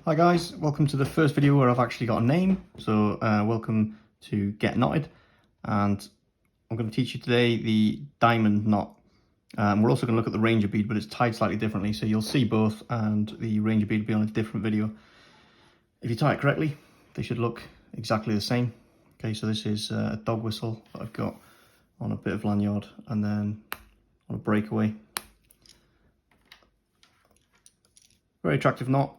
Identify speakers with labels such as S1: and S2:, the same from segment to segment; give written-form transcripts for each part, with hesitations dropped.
S1: Hi guys, welcome to the first video where I've actually got a name. So welcome to Get Knotted, and I'm going to teach you today the diamond knot. We're also going to look at the ranger bead, but it's tied slightly differently, so you'll see both, and the ranger bead will be on a different video. If you tie it correctly, they should look exactly the same. Okay, so this is a dog whistle that I've got on a bit of lanyard, and then on a breakaway. Very attractive knot,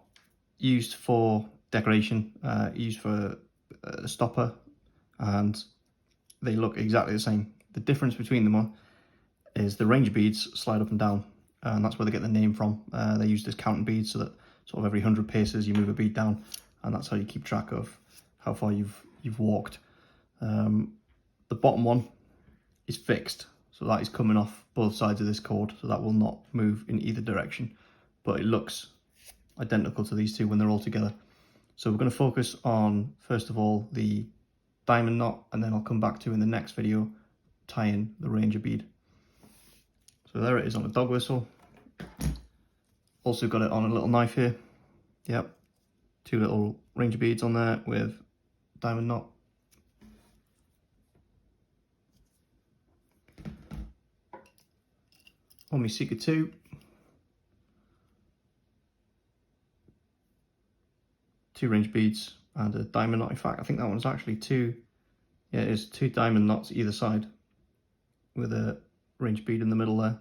S1: used for decoration, used for a stopper, and they look exactly the same. The difference between them is the ranger beads slide up and down, and that's where they get the name from. They're used as counting beads, so that sort of every 100 paces you move a bead down, and that's how you keep track of how far you've walked. The bottom one is fixed, so that is coming off both sides of this cord, so that will not move in either direction, but it looks identical to these two when they're all together. So we're going to focus on, first of all, the diamond knot, and then I'll come back to in the next video tying the ranger bead. So there it is on a dog whistle. Also got it on a little knife here. Yep, two little ranger beads on there with diamond knot. On my Seeker 2, two ranger beads and a diamond knot. In fact, I think that one's actually two. Yeah, it is two diamond knots either side with a ranger bead in the middle there.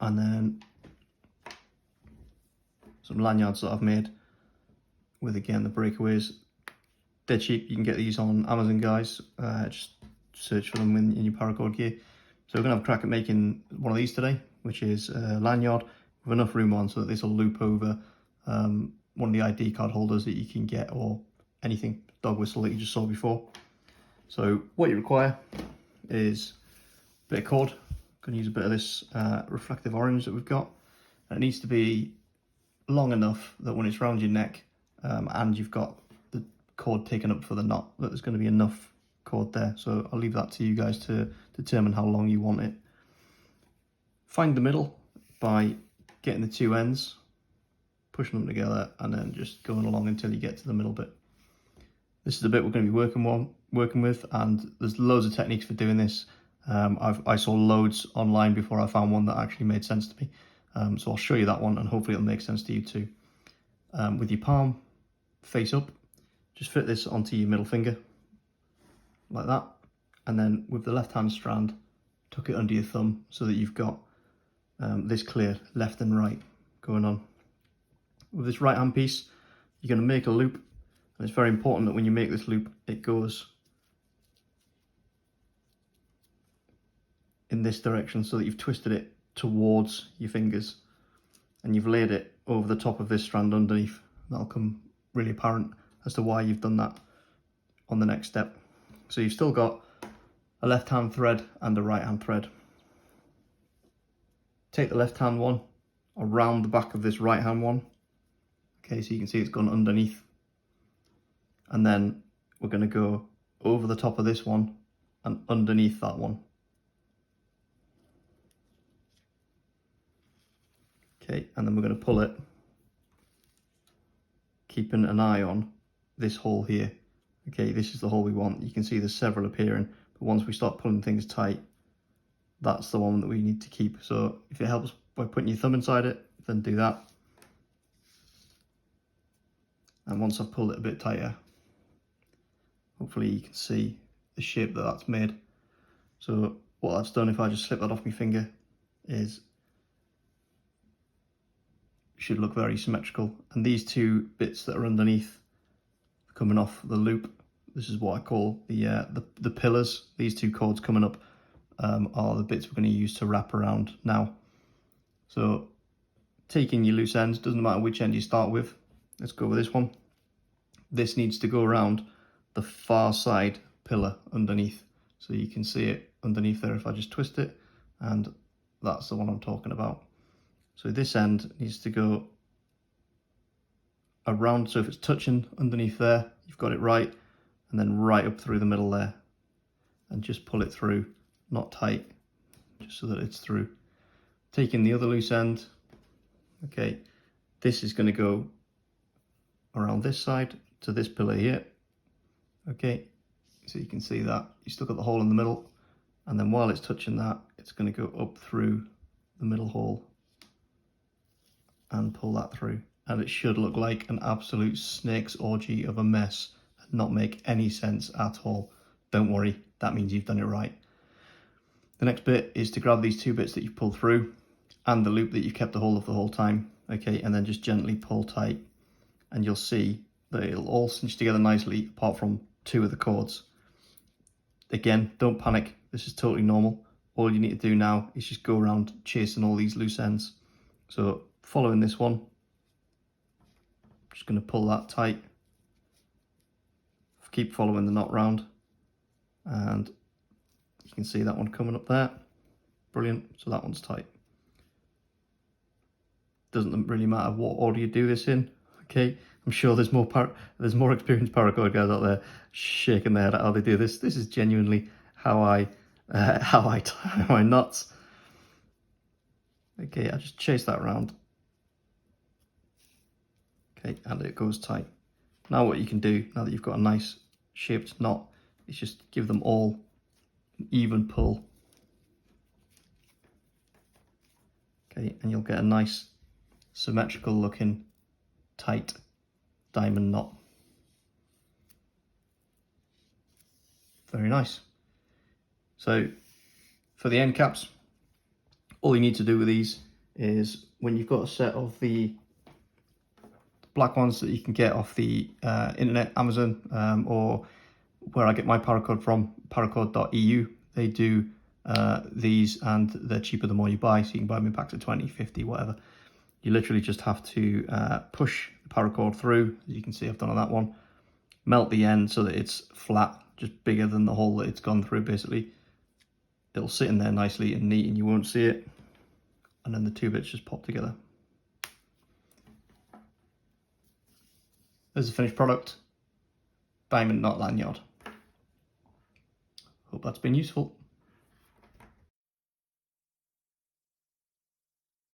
S1: And then some lanyards that I've made with, again, the breakaways. They're cheap. You can get these on Amazon, guys. Just search for them in your Paracord gear. So we're going to have a crack at making one of these today, which is a lanyard with enough room on so that this will loop over one of the ID card holders that you can get, or anything dog whistle that you just saw before. So what you require is a bit of cord. I'm going to use a bit of this reflective orange that we've got. And it needs to be long enough that when it's around your neck and you've got the cord taken up for the knot, that there's going to be enough cord there. So I'll leave that to you guys to determine how long you want it. Find the middle by getting the two ends, pushing them together, and then just going along until you get to the middle bit. This is the bit we're going to be working with, and there's loads of techniques for doing this. I saw loads online before I found one that actually made sense to me. So I'll show you that one, and hopefully it'll make sense to you too. With your palm face up, just fit this onto your middle finger, like that. And then with the left hand strand, tuck it under your thumb so that you've got this clear left and right going on. With this right hand piece, you're going to make a loop, and it's very important that when you make this loop, it goes in this direction so that you've twisted it towards your fingers, and you've laid it over the top of this strand underneath. That'll come really apparent as to why you've done that on the next step. So you've still got a left hand thread and a right hand thread. Take the left hand one around the back of this right hand one. Okay, so you can see it's gone underneath. And then we're going to go over the top of this one and underneath that one. Okay, and then we're going to pull it, keeping an eye on this hole here. Okay, this is the hole we want. You can see there's several appearing, but once we start pulling things tight, that's the one that we need to keep. So if it helps by putting your thumb inside it, then do that. And once I've pulled it a bit tighter, hopefully you can see the shape that that's made. So what that's done, if I just slip that off my finger, is should look very symmetrical. And these two bits that are underneath coming off the loop, this is what I call the pillars. These two cords coming up are the bits we're going to use to wrap around now. So taking your loose ends, doesn't matter which end you start with. Let's go with this one. This needs to go around the far side pillar underneath, so you can see it underneath there if I just twist it, and that's the one I'm talking about. So this end needs to go around, so if it's touching underneath there, you've got it right, and then right up through the middle there, and just pull it through, not tight, just so that it's through. taking the other loose end, okay, this is going to go around this side to this pillar here, okay, so you can see that you still got the hole in the middle, and then while it's touching that, it's going to go up through the middle hole and pull that through, and it should look like an absolute snake's orgy of a mess and not make any sense at all. Don't worry, that means you've done it right. The next bit is to grab these two bits that you've pulled through and the loop that you've kept a hold of the whole time, okay, and then just gently pull tight, and you'll see that it'll all cinch together nicely apart from two of the cords. Again, don't panic, this is totally normal. All you need to do now is just go around chasing all these loose ends. So following this one, I'm just going to pull that tight, keep following the knot round, and you can see that one coming up there. Brilliant, so that one's tight. Doesn't really matter what order you do this in, okay? I'm sure there's more experienced paracord guys out there shaking their head at how they do this. This is genuinely how I tie my knots. Okay, I just chase that around. Okay, and it goes tight. Now what you can do, now that you've got a nice shaped knot, is just give them all an even pull. Okay, and you'll get a nice symmetrical looking tight diamond knot. Very nice. So for the end caps, all you need to do with these is, when you've got a set of the black ones that you can get off the internet, Amazon, or where I get my paracord from, paracord.eu, they do these, and they're cheaper the more you buy, so you can buy them in packs of 20, 50, whatever. You literally just have to push the paracord through, as you can see I've done on that one, melt the end so that it's flat, just bigger than the hole that it's gone through basically. It'll sit in there nicely and neat and you won't see it, and then the two bits just pop together. There's the finished product, diamond knot lanyard. Hope that's been useful.